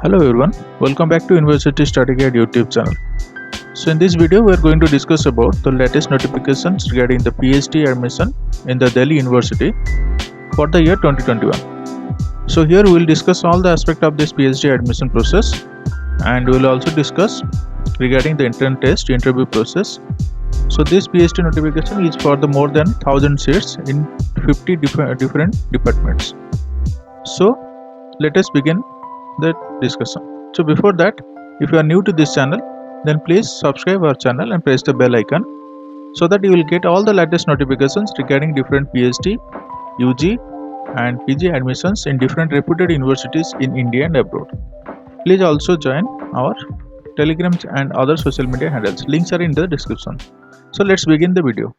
Hello everyone, welcome back to University Study Guide YouTube channel. So in this video we are going to discuss about the latest notifications regarding the PhD admission in the Delhi University for the year 2021. So here we will discuss all the aspects of this PhD admission process, and we will also discuss regarding the entrance test interview process. So this PhD notification is for the more than 1000 seats in 50 different departments. So let us begin the discussion. So before that, if you are new to this channel, then please subscribe our channel and press the bell icon so that you will get all the latest notifications regarding different PhD, UG and PG admissions in different reputed universities in India and abroad. Please also join our Telegram and other social media handles. Links are in the description. So let's begin the video.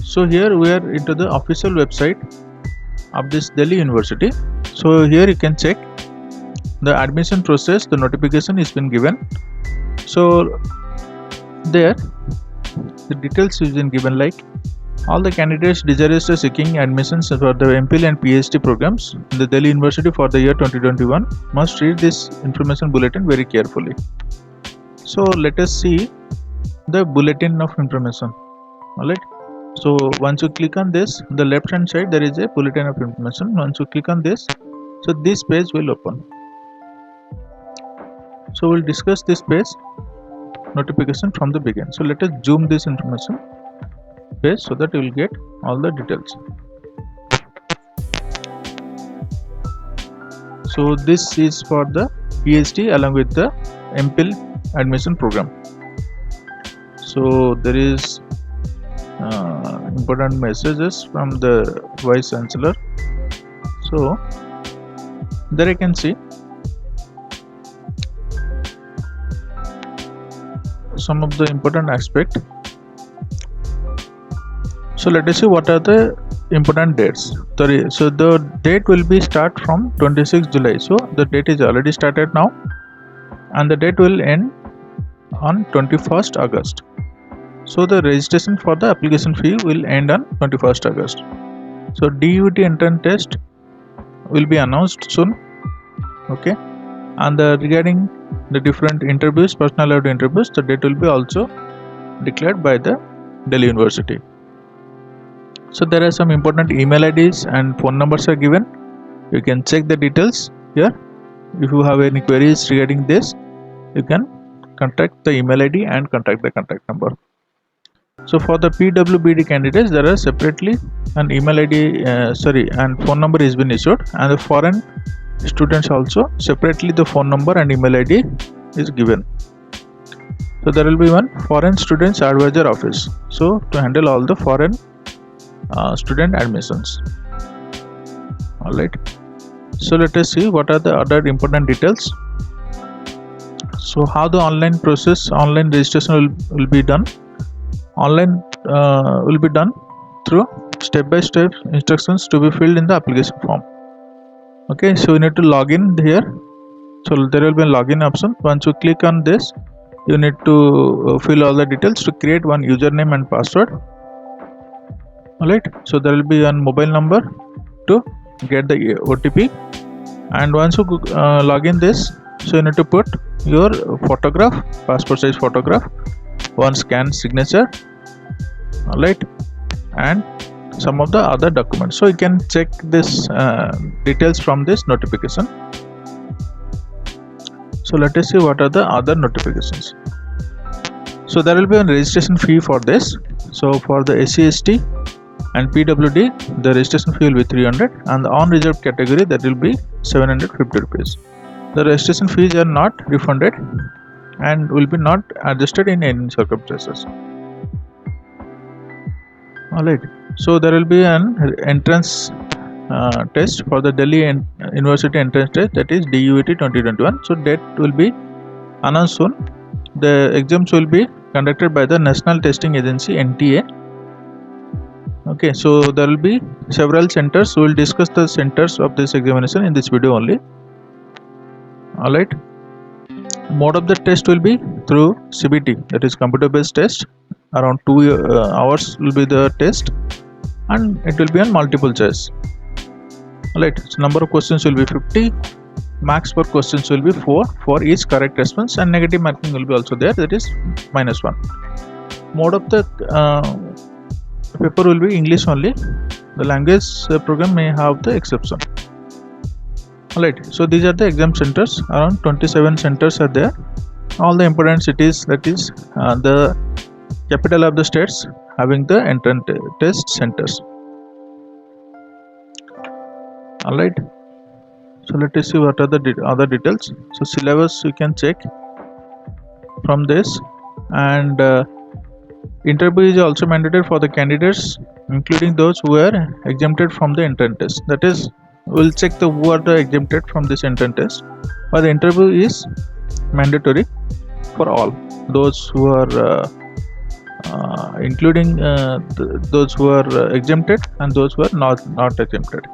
So here we are into the official website of this Delhi University. So here you can check the admission process. The notification is been given. So there the details is been given, like all the candidates desirous of seeking admissions for the MPhil and PhD programs in the Delhi University for the year 2021 must read this information bulletin very carefully. So let us see the bulletin of information. Alright. So once you click on this, the left hand side there is a bulletin of information. Once you click on this, so this page will open. So we'll discuss this page notification from the beginning. So let us zoom this information page so that you will get all the details. So this is for the PhD along with the MPhil admission program. So there is important messages from the Vice Chancellor. So there you can see some of the important aspects. So let us see what are the important dates. So the date will be start from 26 July. So the date is already started now, and the date will end on 21st August. So the registration for the application fee will end on 21st August. So DUT entrance test will be announced soon. Okay, and regarding the different interviews, personality interviews, the date will be also declared by the Delhi University. So there are some important email IDs and phone numbers are given. You can check the details here. If you have any queries regarding this, you can contact the email ID and contact the contact number. So for the PWBD candidates, there are separately an email ID and phone number is been issued, and the foreign students also separately the phone number and email ID is given. So there will be one foreign students advisor office, so to handle all the foreign student admissions. Alright, so let us see what are the other important details. So how the online registration will be done. Online will be done through step-by-step instructions to be filled in the application form. Okay, so you need to log in here. So there will be a login option. Once you click on this, you need to fill all the details to create one username and password. Alright, so there will be a mobile number to get the OTP, and once you log in this, so you need to put your photograph, passport size photograph, one scan signature, alright, and some of the other documents. So you can check this details from this notification. So let us see what are the other notifications. So there will be a registration fee for this. So for the SC/ST and PWD, the registration fee will be 300, and the unreserved category that will be 750 rupees. The registration fees are not refunded and will be not adjusted in any circumstances. Alright, so there will be an entrance test for the Delhi University entrance test, that is DUET 2021. So date will be announced soon. The exams will be conducted by the National Testing Agency NTA. Okay, so there will be several centers. We will discuss the centers of this examination in this video only. Alright, Mode of the test will be through CBT, that is computer based test. Around 2 hours will be the test, and it will be on multiple choice. Alright, so number of questions will be 50. Max per questions will be 4 for each correct response, and negative marking will be also there, that is -1. Mode of the paper will be English only. The language program may have the exception. Alright, so these are the exam centers. Around 27 centers are there. All the important cities, that is the capital of the states, having the entrance test centers. Alright, so let us see what are the other details. So syllabus you can check from this, and interview is also mandatory for the candidates, including those who are exempted from the entrance test. That is, we'll check the who are the exempted from this entrance test, but the interview is mandatory for all those who are including those who are exempted and those who are not exempted.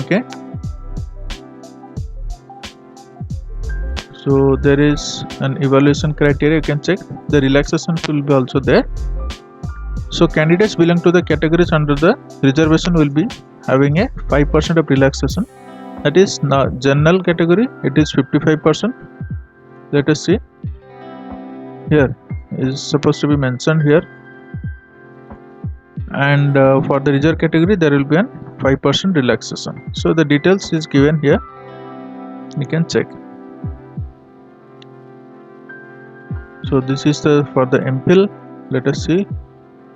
Okay, so there is an evaluation criteria, you can check. The relaxation will be also there. So candidates belong to the categories under the reservation will be having a 5% of relaxation. That is general category, it is 55%. Let us see, here is supposed to be mentioned here, and for the reserve category there will be an 5% relaxation. So the details is given here, you can check. So this is the for the MPhil. Let us see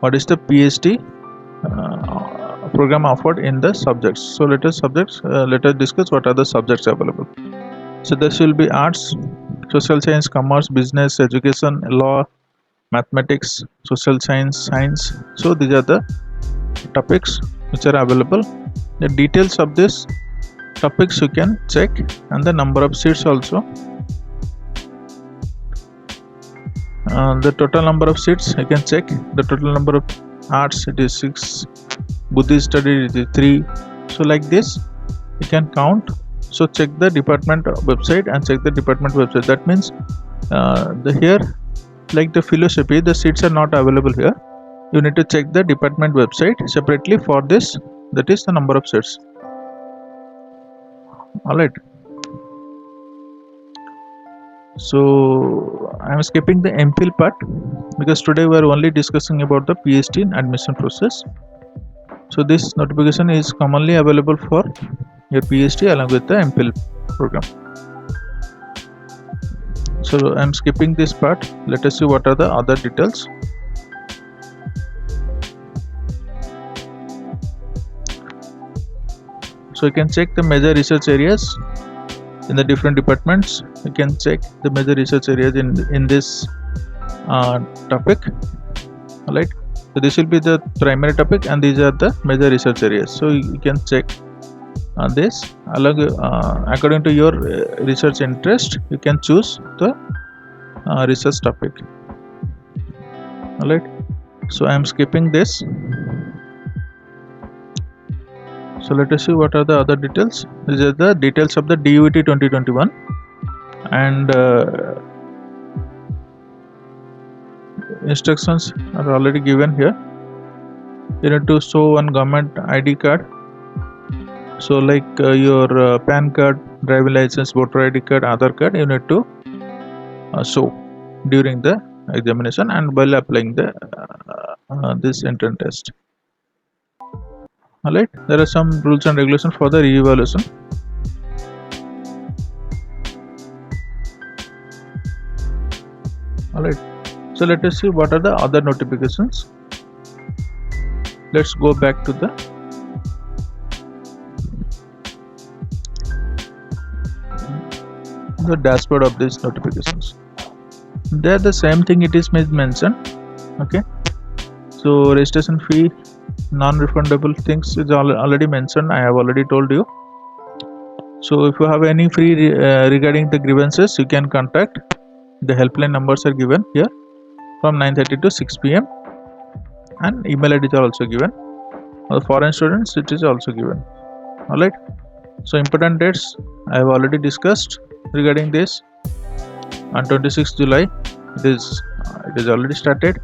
what is the PhD program offered in the subjects. So let us discuss what are the subjects available. So this will be arts, social science, commerce, business, education, law, mathematics, social science, science. So these are the topics which are available. The details of this topics you can check, and the number of seats also. The total number of seats you can check. The total number of arts, it is 6, Buddhist study it is 3. So like this you can count. So check the department website and check the department website. That means here, like the philosophy, the seats are not available here. You need to check the department website separately for this, that is the number of seats. Alright, so I am skipping the MPhil part because today we are only discussing about the PhD admission process. So this notification is commonly available for your PhD along with the MPhil program. So I am skipping this part. Let us see what are the other details. So you can check the major research areas in the different departments. You can check the major research areas in this topic. Alright, so this will be the primary topic and these are the major research areas. So you can check this along according to your research interest. You can choose the research topic. Alright, so I am skipping this. So let us see what are the other details. These are the details of the DUET 2021, and instructions are already given here. You need to show one government ID card. So like your PAN card, driving license, voter ID card, Aadhaar card, you need to show during the examination and while applying the this entrance test. Alright, there are some rules and regulations for the re-evaluation. Alright, so let us see what are the other notifications. Let's go back to the dashboard of these notifications. There the same thing it is mentioned. Okay, so registration fee, non-refundable things is already mentioned. I have already told you. So if you have any free regarding the grievances, you can contact. The helpline numbers are given here from 9:30 to 6 p.m. and email IDs are also given. For foreign students, it is also given. Alright, so important dates I have already discussed. regarding this. On 26th July it is already started,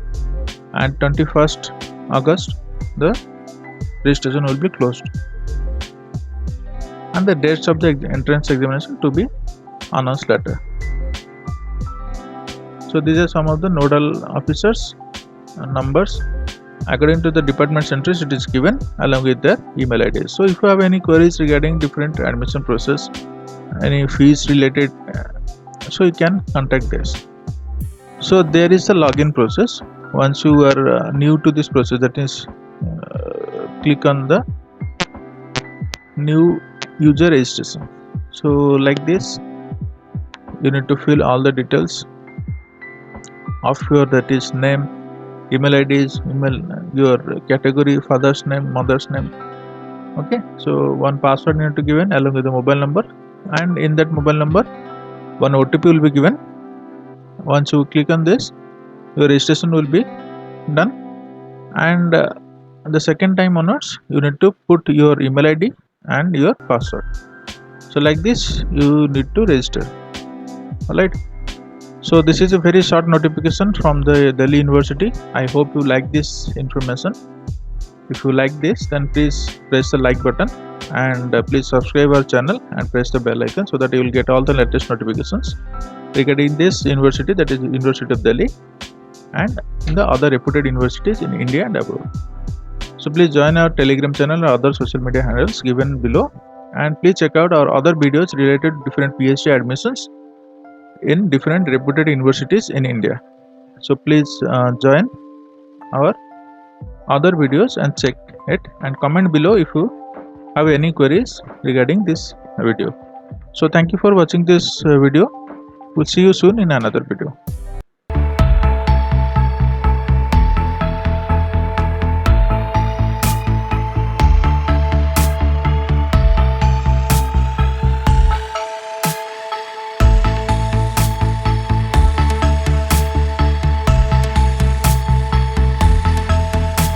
and 21st August the registration will be closed, and the dates of the entrance examination to be announced later. So these are some of the nodal officers numbers. According to the department centers, it is given along with their email IDs. So if you have any queries regarding different admission process, any fees related, so you can contact this. So there is a login process. Once you are new to this process, that is, click on the new user registration. So like this, you need to fill all the details of your, that is, name, email IDs, your category, father's name, mother's name. Okay, so one password you need to give in along with the mobile number, and in that mobile number one OTP will be given. Once you click on this, your registration will be done, and the second time onwards you need to put your email ID and your password. So like this you need to register. Alright, so this is a very short notification from the Delhi University. I hope you like this information. If you like this, then please press the like button, and please subscribe our channel and press the bell icon so that you will get all the latest notifications regarding this university, that is University of Delhi, and in the other reputed universities in India and abroad. So please join our Telegram channel or other social media handles given below, and please check out our other videos related to different PhD admissions in different reputed universities in India. So please join our other videos and check it, and comment below if you have any queries regarding this video. So thank you for watching this video. We'll see you soon in another video.